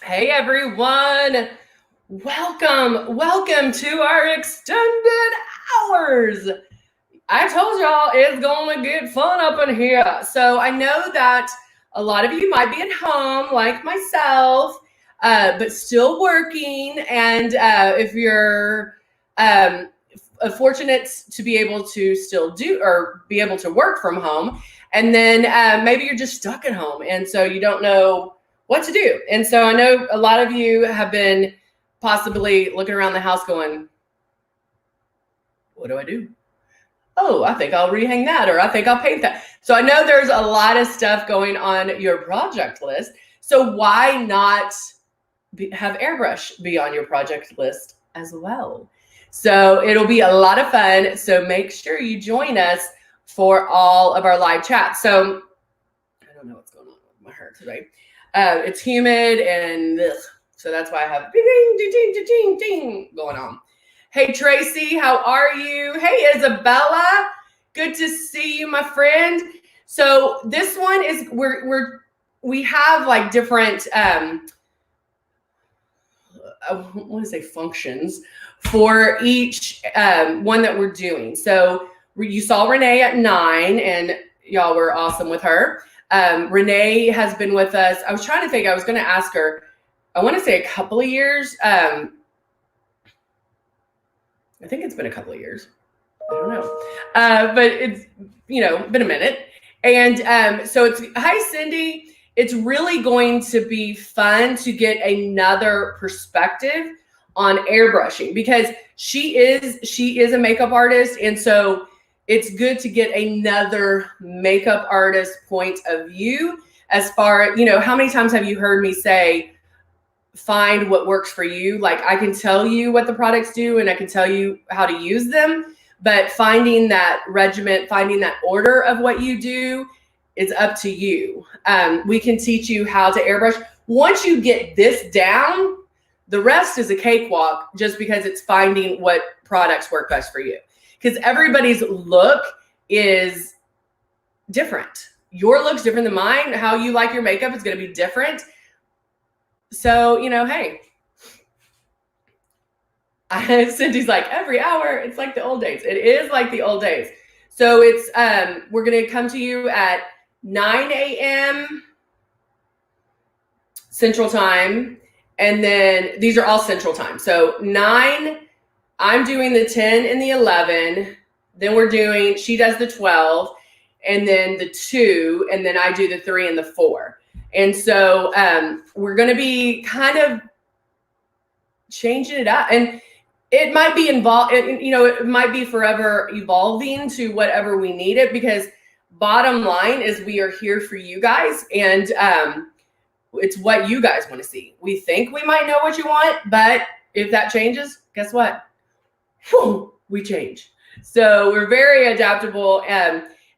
Hey everyone, welcome to our extended hours. I told y'all it's gonna get fun up in here. So I know that a lot of you might be at home, like myself, but still working. And if you're fortunate to be able to still do or be able to work from home, and then maybe you're just stuck at home, and so you don't know what to do. And so I know a lot of you have been possibly looking around the house going, what do I do? Oh, I think I'll rehang that, or I think I'll paint that. So I know there's a lot of stuff going on your project list. So why not have airbrush be on your project list as well? So it'll be a lot of fun. So make sure you join us for all of our live chats. So I don't know what's going on with my hair today. It's humid and ugh, so that's why I have ding, ding, ding, ding, ding, ding going on. Hey Tracy, how are you? Hey Isabella, good to see you, my friend. So this one is we have like different I want to say functions for each one that we're doing. So you saw Renee at 9, and y'all were awesome with her. Renee has been with us. I was trying to think. I was going to ask her. I want to say a couple of years. I think it's been a couple of years. I don't know, but it's been a minute. And so it's hi Cindy. It's really going to be fun to get another perspective on airbrushing because she is a makeup artist, and so it's good to get another makeup artist point of view as far, how many times have you heard me say find what works for you? Like I can tell you what the products do and I can tell you how to use them, but finding that regiment, finding that order of what you do is up to you. We can teach you how to airbrush. Once you get this down, the rest is a cakewalk just because it's finding what products work best for you. Because everybody's look is different. Your look's different than mine. How you like your makeup is going to be different. So, hey, Cindy's like every hour, it's like the old days. It is like the old days. So it's, we're going to come to you at 9 a.m. Central Time. And then these are all Central Time. So 9, I'm doing the 10 and the 11. Then she does the 12 and then the 2, and then I do the 3 and the 4. And so we're going to be kind of changing it up. And it might be involved, it might be forever evolving to whatever we need it, because bottom line is we are here for you guys, and it's what you guys want to see. We think we might know what you want, but if that changes, guess what? Whew, we change. So we're very adaptable.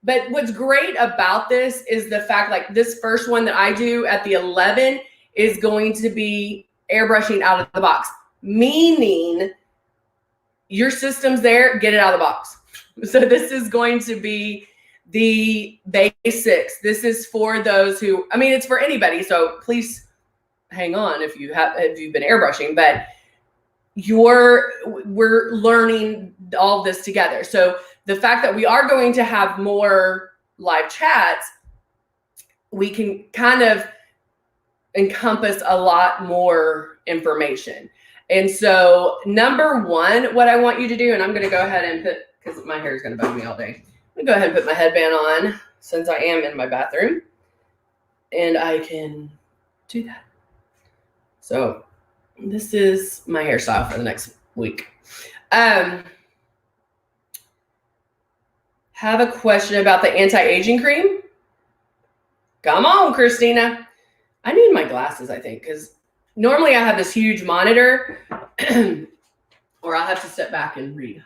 But what's great about this is the fact, like this first one that I do at the 11 is going to be airbrushing out of the box, meaning your system's there, get it out of the box. So this is going to be the basics. This is for those who, it's for anybody. So please hang on if you've been airbrushing, but we're learning all this together. So the fact that we are going to have more live chats, we can kind of encompass a lot more information. And so number 1, what I want you to do, and I'm going to go ahead and put, because my hair is going to bug me all day, I'm going to go ahead and put my headband on since I am in my bathroom, and I can do that. So this is my hairstyle for the next week. Have a question about the anti-aging cream? Come on, Christina. I need my glasses, I think, because normally I have this huge monitor or I'll have to step back and read.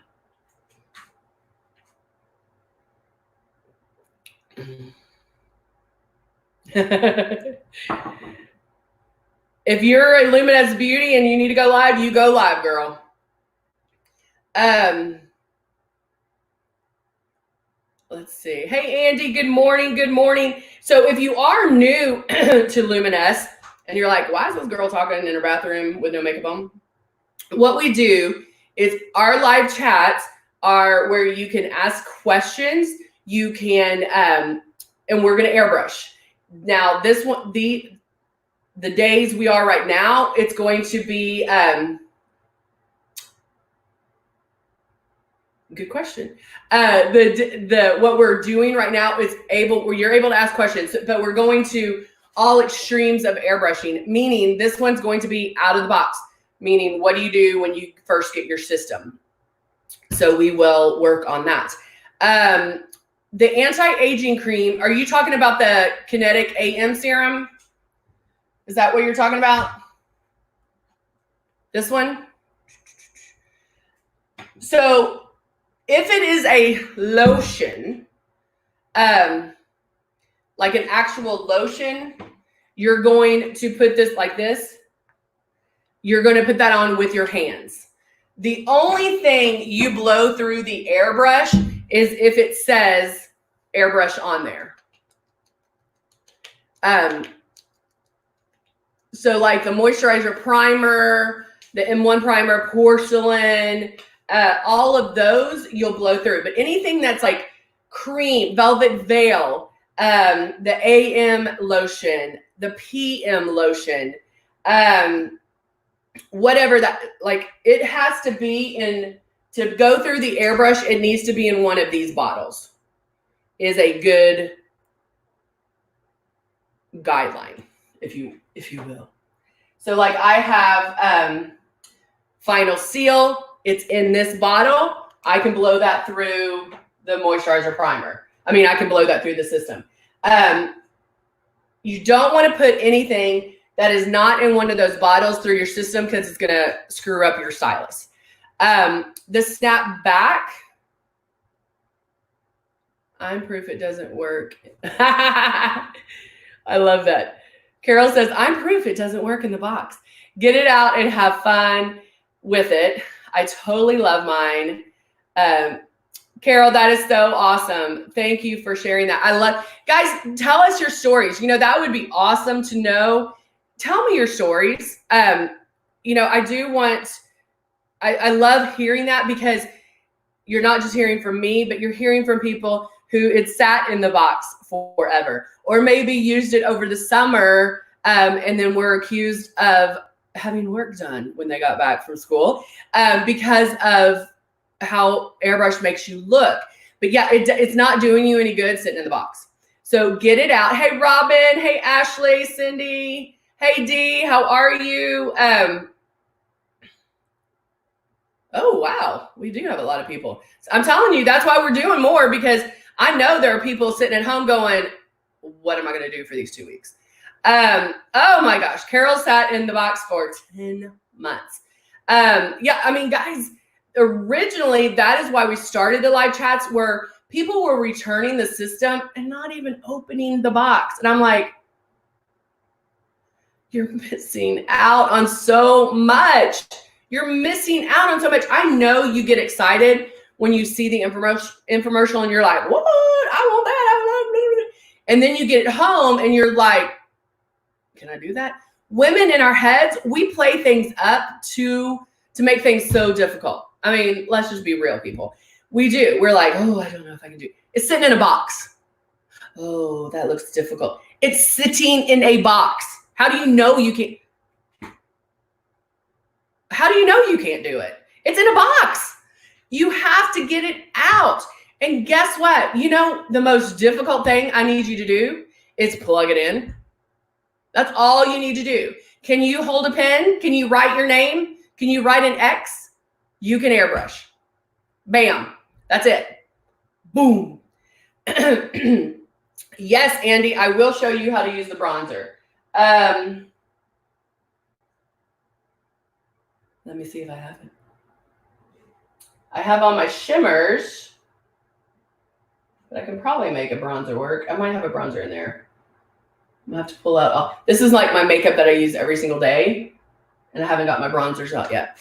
If you're a Luminous Beauty and you need to go live, you go live, girl. Let's see. Hey, Andy, good morning. Good morning. So if you are new to Luminous, And you're like, why is this girl talking in her bathroom with no makeup on? What we do is our live chats are where you can ask questions. You can, and we're going to airbrush. Now, this one, the days we are right now, it's going to be, good question. What we're doing right now is where you're able to ask questions, but we're going to all extremes of airbrushing, meaning this one's going to be out of the box, meaning what do you do when you first get your system? So we will work on that. The anti-aging cream, are you talking about the Kinetic AM serum? Is that what you're talking about? This one? So if it is a lotion, like an actual lotion, you're going to put this like this. You're going to put that on with your hands. The only thing you blow through the airbrush is if it says airbrush on there. So like the moisturizer primer, the M1 primer, porcelain, all of those you'll blow through. But anything that's like cream, velvet veil, the AM lotion, the PM lotion, whatever that, like it has to be in, to go through the airbrush, it needs to be in one of these bottles is a good guideline, if you will. So like I have Final Seal, it's in this bottle. I can blow that through the moisturizer primer. I mean, I can blow that through the system. You don't want to put anything that is not in one of those bottles through your system because it's going to screw up your stylus. The snap back, I'm proof it doesn't work. I love that. Carol says, I'm proof it doesn't work in the box. Get it out and have fun with it. I totally love mine. Carol, that is so awesome. Thank you for sharing that. I love, guys, tell us your stories. You know, that would be awesome to know. Tell me your stories. You know, I love hearing that because you're not just hearing from me, but you're hearing from people who it sat in the box forever, or maybe used it over the summer and then were accused of having work done when they got back from school because of how airbrush makes you look. But yeah, it's not doing you any good sitting in the box. So get it out. Hey, Robin. Hey, Ashley, Cindy. Hey, Dee, how are you? Oh, wow. We do have a lot of people. I'm telling you, that's why we're doing more, because I know there are people sitting at home going, what am I going to do for these 2 weeks? Oh my gosh. Carol sat in the box for 10 months. Yeah, I mean, guys, originally that is why we started the live chats, where people were returning the system and not even opening the box. And I'm like, you're missing out on so much. You're missing out on so much. I know you get excited when you see the infomercial and you're like, what? I want that. I want that. And then you get it home and you're like, can I do that? Women in our heads, we play things up to make things so difficult. I mean, let's just be real, people. We do. We're like, oh, I don't know if I can do it. It's sitting in a box. Oh, that looks difficult. It's sitting in a box. How do you know you can't? How do you know you can't do it? It's in a box. You have to get it out. And guess what? You know, the most difficult thing I need you to do is plug it in. That's all you need to do. Can you hold a pen? Can you write your name? Can you write an X? You can airbrush. Bam. That's it. Boom. Yes, Andy, I will show you how to use the bronzer. Let me see if I have it. I have all my shimmers, but I can probably make a bronzer work. I might have a bronzer in there. I'm gonna have to pull out all. This is like my makeup that I use every single day, and I haven't got my bronzers out yet.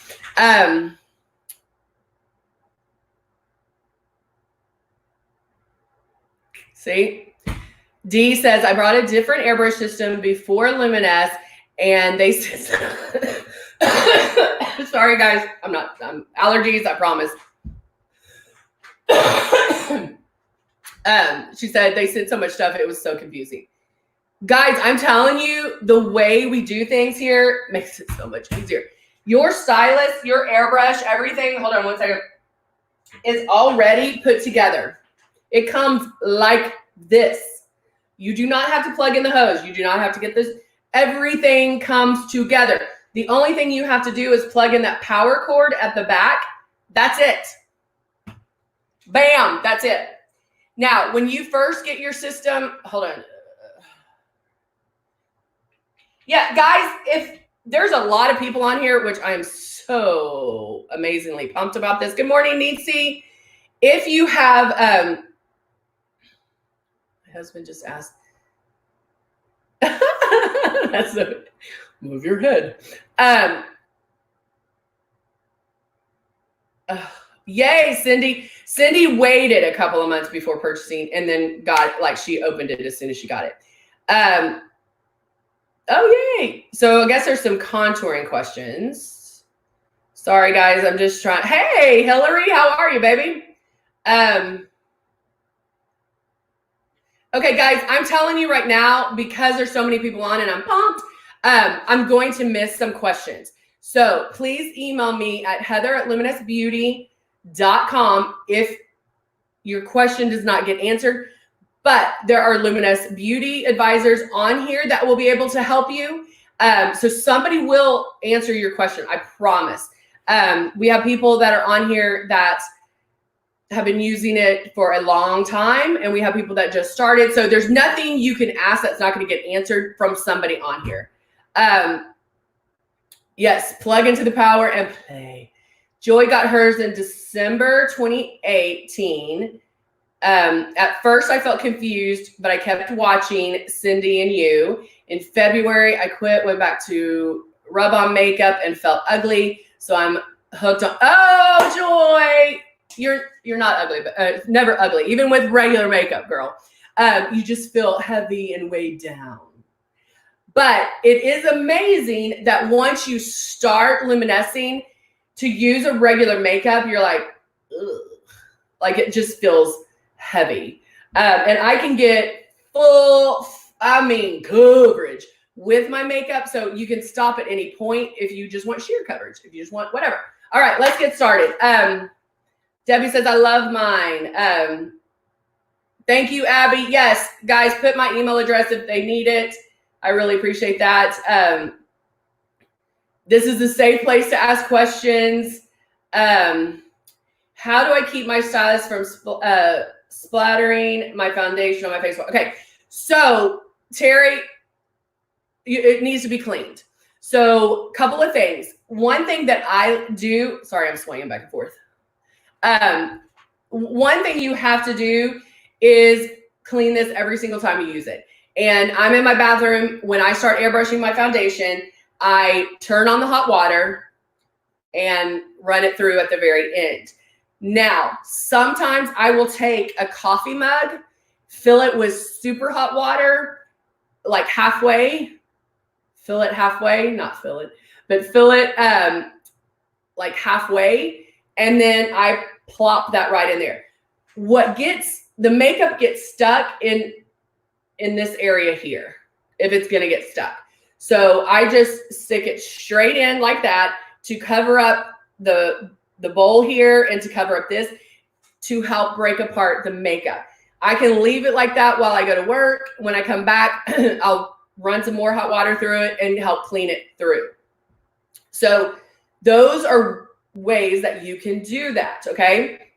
See? Dee says, I brought a different airbrush system before Luminous, And they said, sorry guys, I'm allergies, I promise. She said they said so much stuff, it was so confusing. Guys, I'm telling you, the way we do things here makes it so much easier. Your stylus, your airbrush, everything, hold on one second, is already put together. It comes like this. You do not have to plug in the hose. You do not have to get this. Everything comes together. The only thing you have to do is plug in that power cord at the back. That's it. Bam, that's it. Now, when you first get your system, hold on. Yeah, guys, if there's a lot of people on here, which I am so amazingly pumped about this. Good morning, Nietzsche. If you have, my husband just asked, that's a, move your head. Yay, Cindy. Cindy waited a couple of months before purchasing and then got, like, she opened it as soon as she got it. Oh, yay. So I guess there's some contouring questions. Sorry, guys. I'm just trying. Hey, Hillary, how are you, baby? Okay, guys, I'm telling you right now, because there's so many people on and I'm pumped, I'm going to miss some questions. So please email me at heather@luminousbeauty.com if your question does not get answered. But there are Luminous Beauty advisors on here that will be able to help you. So somebody will answer your question, I promise. We have people that are on here that have been using it for a long time, and we have people that just started. So there's nothing you can ask that's not going to get answered from somebody on here. Yes, plug into the power and play. Joy got hers in December 2018. At first I felt confused, but I kept watching Cindy and you. In February, I quit, went back to rub on makeup and felt ugly. So I'm hooked on, oh, Joy, you're not ugly, but never ugly, even with regular makeup, girl. You just feel heavy and weighed down. But it is amazing that once you start luminescing, to use a regular makeup, you're like, ugh. Like it just feels heavy. And I can get full, coverage with my makeup. So you can stop at any point if you just want sheer coverage, if you just want whatever. All right, let's get started. Debbie says, I love mine. Thank you, Abby. Yes, guys, put my email address if they need it. I really appreciate that. This is a safe place to ask questions. How do I keep my stylist from splattering my foundation on my face? Okay, so Terry, it needs to be cleaned. So a couple of things. One thing that I do, sorry, I'm swinging back and forth. One thing you have to do is clean this every single time you use it. And I'm in my bathroom. When I start airbrushing my foundation, I turn on the hot water and run it through at the very end. Now, sometimes I will take a coffee mug, fill it with super hot water, like halfway, fill it halfway, not fill it, but fill it like halfway, and then I plop that right in there. The makeup gets stuck in this area here, if it's gonna get stuck. So I just stick it straight in like that to cover up the bowl here and to cover up this to help break apart the makeup. I can leave it like that while I go to work. When I come back, I'll run some more hot water through it and help clean it through. So those are ways that you can do that, okay,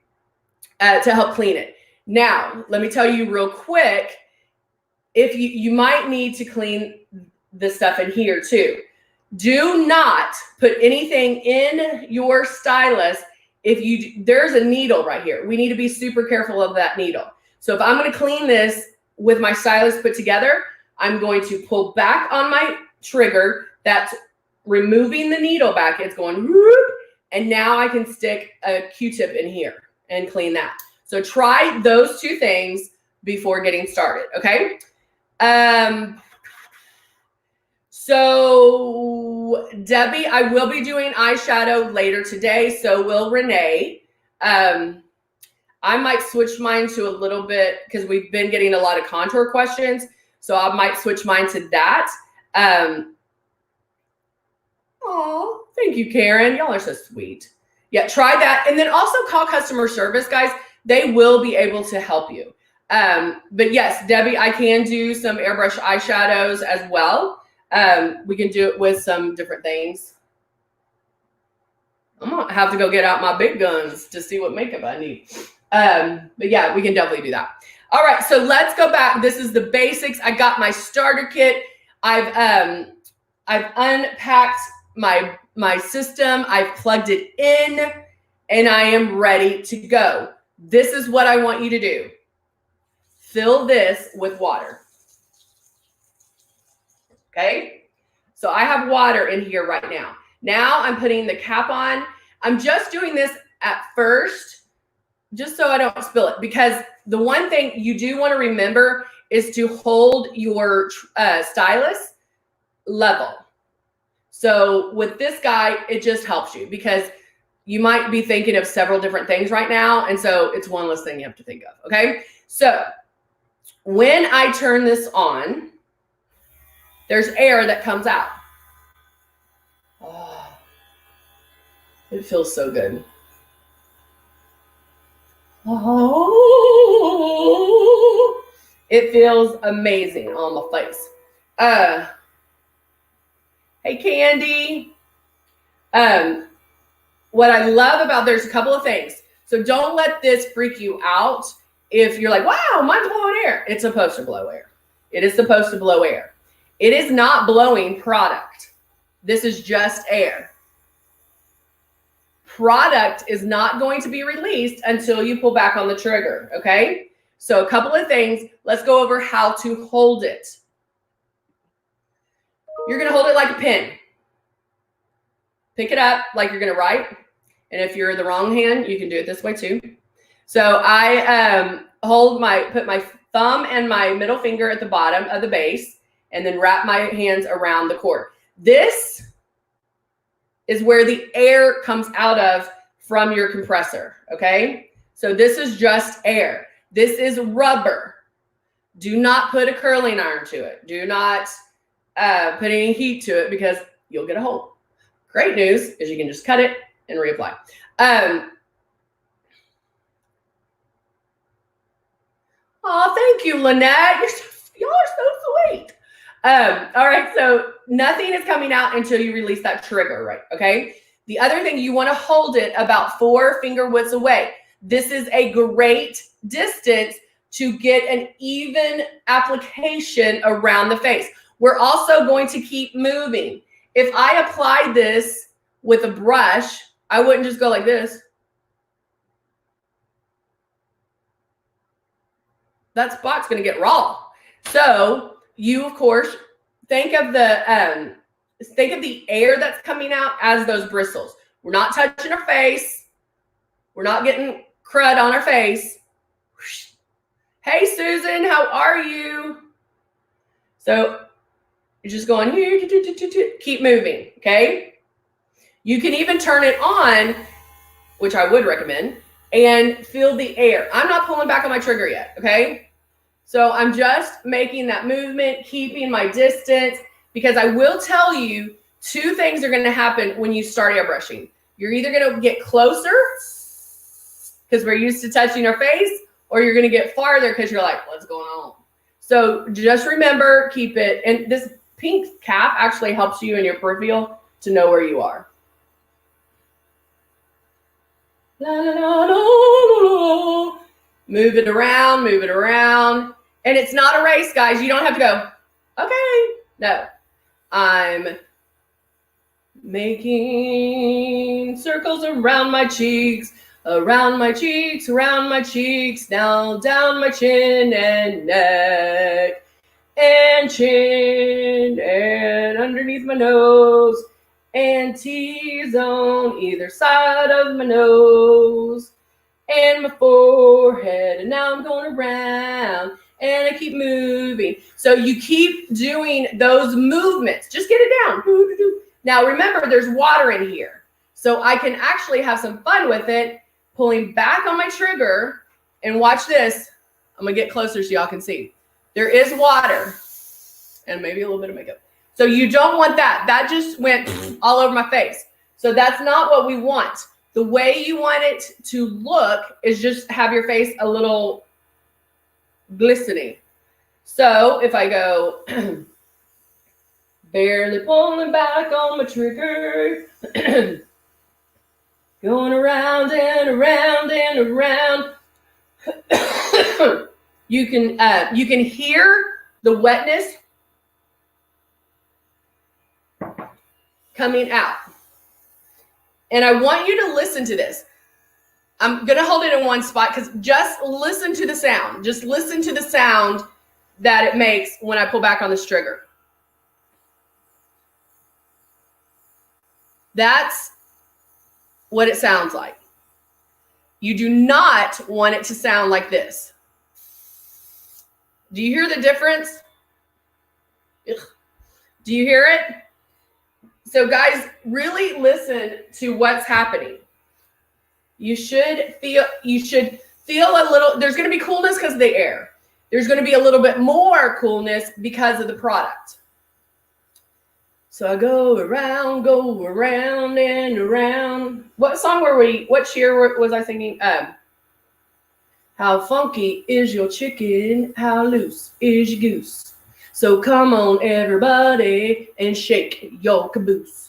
to help clean it. Now, let me tell you real quick, if you might need to clean the stuff in here too. Do not put anything in your stylus there's a needle right here. We need to be super careful of that needle. So if I'm going to clean this with my stylus put together, I'm going to pull back on my trigger. That's removing the needle back. It's going whoop, and now I can stick a Q-tip in here and clean that. So try those two things before getting started, okay? So Debbie, I will be doing eyeshadow later today. So will Renee. I might switch mine to a little bit because we've been getting a lot of contour questions. So I might switch mine to that. Oh, thank you, Karen. Y'all are so sweet. Yeah, try that. And then also call customer service, guys. They will be able to help you. But yes, Debbie, I can do some airbrush eyeshadows as well. We can do it with some different things. I'm gonna have to go get out my big guns to see what makeup I need. But yeah, we can definitely do that. All right, so let's go back. This is the basics. I got my starter kit. I've unpacked my system. I've plugged it in, and I am ready to go. This is what I want you to do. Fill this with water. Okay? So I have water in here right now. Now I'm putting the cap on. I'm just doing this at first, just so I don't spill it, because the one thing you do want to remember is to hold your stylus level. So with this guy, it just helps you because you might be thinking of several different things right now. And so it's one less thing you have to think of. Okay. So when I turn this on, there's air that comes out. Oh, it feels so good. Oh, it feels amazing on my face. Hey, Candy. What I love about, there's a couple of things. So don't let this freak you out. If you're like, wow, mine's blowing air. It's supposed to blow air. It is supposed to blow air. It is not blowing product. This is just air. Product is not going to be released until you pull back on the trigger, okay? So a couple of things. Let's go over how to hold it. You're going to hold it like a pen. Pick it up like you're going to write. And if you're the wrong hand, you can do it this way too. So I put my thumb and my middle finger at the bottom of the base and then wrap my hands around the cord. This is where the air comes out of from your compressor, okay? So this is just air. This is rubber. Do not put a curling iron to it. Do not put any heat to it because you'll get a hole. Great news is you can just cut it and reapply. Oh, thank you, Lynette. Y'all are so sweet. All right, so nothing is coming out until you release that trigger, right? Okay. The other thing, you want to hold it about 4 finger widths away. This is a great distance to get an even application around the face. We're also going to keep moving. If I applied this with a brush, I wouldn't just go like this. That spot's going to get raw. So you, of course, think of the air that's coming out as those bristles. We're not touching our face. We're not getting crud on our face. Hey, Susan, how are you? So you're just going here, keep moving, okay? You can even turn it on, which I would recommend, and feel the air. I'm not pulling back on my trigger yet, okay? So I'm just making that movement, keeping my distance, because I will tell you 2 things are going to happen when you start airbrushing. You're either going to get closer because we're used to touching our face, or you're going to get farther because you're like, what's going on? So just remember, keep it. And this pink cap actually helps you in your peripheral to know where you are. La, la, la, la, la, la. Move it around, move it around. And it's not a race, guys. You don't have to go, okay. No. I'm making circles around my cheeks, around my cheeks, around my cheeks, now down my chin and neck and chin and underneath my nose and T-zone either side of my nose and my forehead. And now I'm going around and I keep moving. So you keep doing those movements. Just get it down. Now remember, there's water in here. So I can actually have some fun with it, pulling back on my trigger, and watch this. I'm gonna get closer so y'all can see. There is water and maybe a little bit of makeup. So you don't want that. That just went all over my face. So that's not what we want. The way you want it to look is just have your face a little glistening. So if I go barely pulling back on my trigger, going around and around and around, you can hear the wetness coming out. And I want you to listen to this. I'm going to hold it in one spot because just listen to the sound. Just listen to the sound that it makes when I pull back on this trigger. That's what it sounds like. You do not want it to sound like this. Do you hear the difference? Ugh. Do you hear it? So guys, really listen to what's happening. You should feel a little, there's going to be coolness because of the air. There's going to be a little bit more coolness because of the product. So I go around and around. What song were we, what cheer was I singing? How funky is your chicken? How loose is your goose? So come on, everybody, and shake your caboose.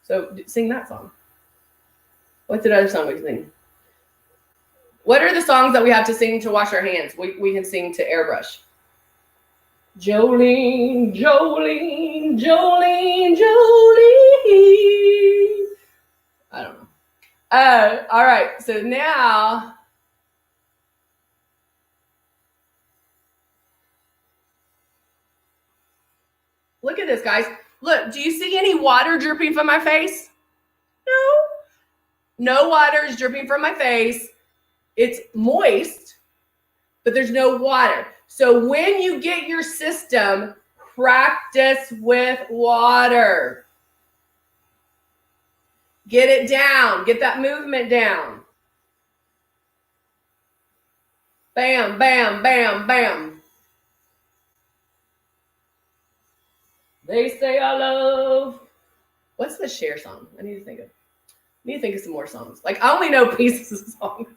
So sing that song. What's the other song we can sing? What are the songs that we have to sing to wash our hands? We can sing to airbrush. Jolene, Jolene, Jolene, Jolene. I don't know. All right, so now look at this, guys. Look, do you see any water dripping from my face? No. No water is dripping from my face. It's moist, but there's no water. So when you get your system, practice with water. Get it down. Get that movement down. Bam, bam, bam, bam. They say I love. What's the Cher song? I need to think of some more songs. Like, I only know pieces of songs.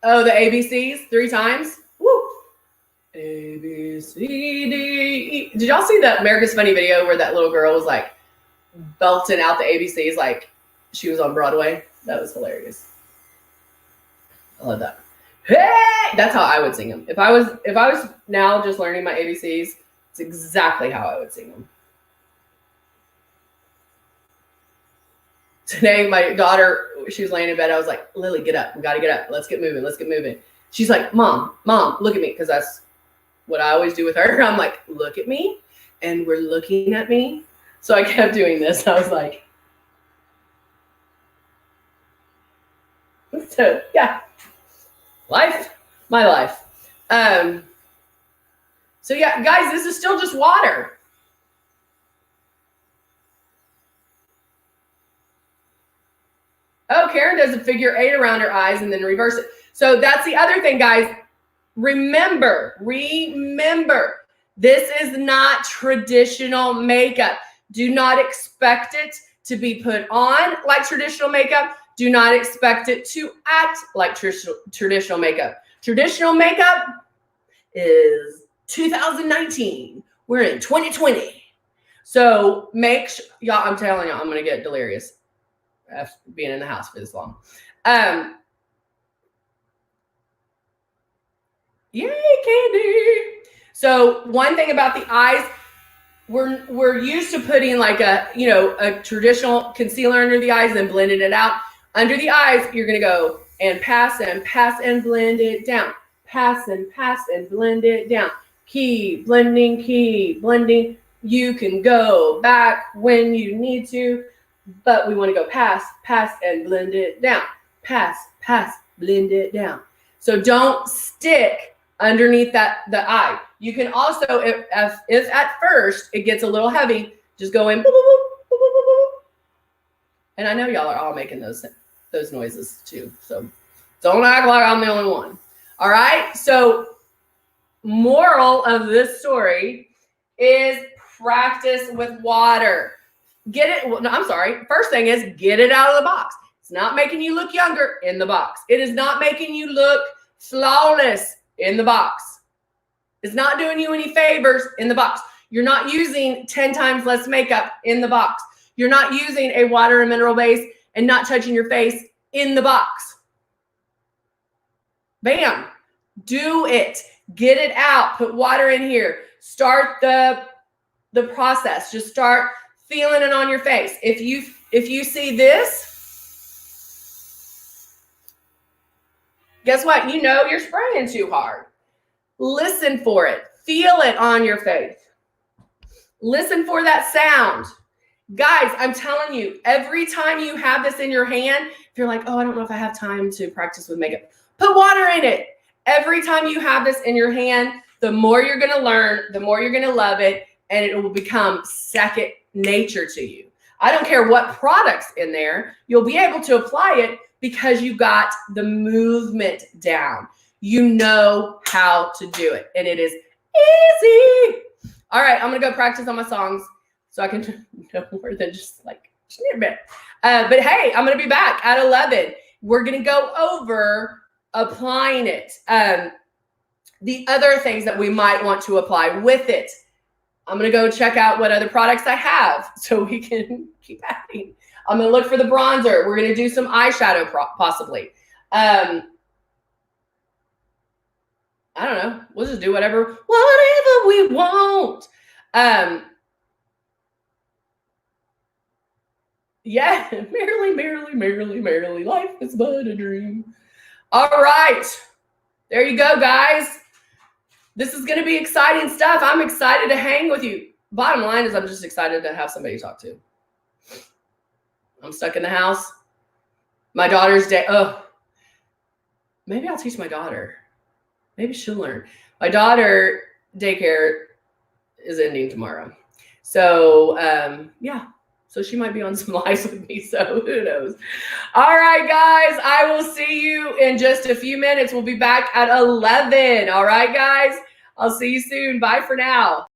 Oh, the ABCs 3 times. Woo. A, B, C, D, E. Did y'all see that America's Funny video where that little girl was like belting out the ABCs like she was on Broadway? That was hilarious. I love that. Hey, that's how I would sing them. If I was now just learning my ABCs, it's exactly how I would sing them. Today, my daughter, she was laying in bed. I was like, Lily, get up. We got to get up. Let's get moving. Let's get moving. She's like, Mom, look at me. Because that's what I always do with her. I'm like, look at me. And we're looking at me. So I kept doing this. I was like, so yeah, my life. So yeah, guys, this is still just water. Oh, Karen does a figure 8 around her eyes and then reverse it. So that's the other thing, guys. Remember, this is not traditional makeup. Do not expect it to be put on like traditional makeup. Do not expect it to act like traditional makeup. Traditional makeup is 2019. We're in 2020. So make sure, y'all, I'm telling y'all, I'm going to get delirious after being in the house for this long. Yay, candy. So one thing about the eyes, we're used to putting like a traditional concealer under the eyes and then blending it out. Under the eyes, you're going to go and pass and blend it down. Pass and blend it down. Keep blending. You can go back when you need to, but we want to go pass and blend it down. pass, blend it down. So don't stick underneath the eye. You can also, if at first it gets a little heavy, just go in, boop, boop, boop, boop, boop, boop. And I know y'all are all making those noises too. So don't act like I'm the only one. All right. So moral of this story is practice with water. Get it. No, I'm sorry. First thing is get it out of the box. It's not making you look younger in the box. It is not making you look flawless in the box. It's not doing you any favors in the box. You're not using 10 times less makeup in the box. You're not using a water and mineral base and not touching your face in the box. Bam. Do it. Get it out. Put water in here. Start the process. Just start feeling it on your face. If you see this, guess what? You know you're spraying too hard. Listen for it. Feel it on your face. Listen for that sound. Guys, I'm telling you, every time you have this in your hand, if you're like, oh, I don't know if I have time to practice with makeup, put water in it. Every time you have this in your hand, the more you're going to learn, the more you're going to love it, and it will become second nature to you. I don't care what product's in there. You'll be able to apply it because you got the movement down. You know how to do it, and it is easy. All right, I'm going to go practice on my songs so I can know more than just like a bit. But hey, I'm going to be back at 11. We're going to go over applying it. The other things that we might want to apply with it. I'm going to go check out what other products I have so we can keep adding. I'm going to look for the bronzer. We're going to do some eyeshadow possibly. I don't know. We'll just do whatever we want. Yeah, merrily, life is but a dream. All right. There you go, guys. This is going to be exciting stuff. I'm excited to hang with you. Bottom line is I'm just excited to have somebody to talk to. I'm stuck in the house. My daughter's day. Oh, maybe I'll teach my daughter. Maybe she'll learn. My daughter daycare is ending tomorrow. So, yeah. So she might be on some lives with me. So who knows? All right, guys. I will see you in just a few minutes. We'll be back at 11. All right, guys. I'll see you soon. Bye for now.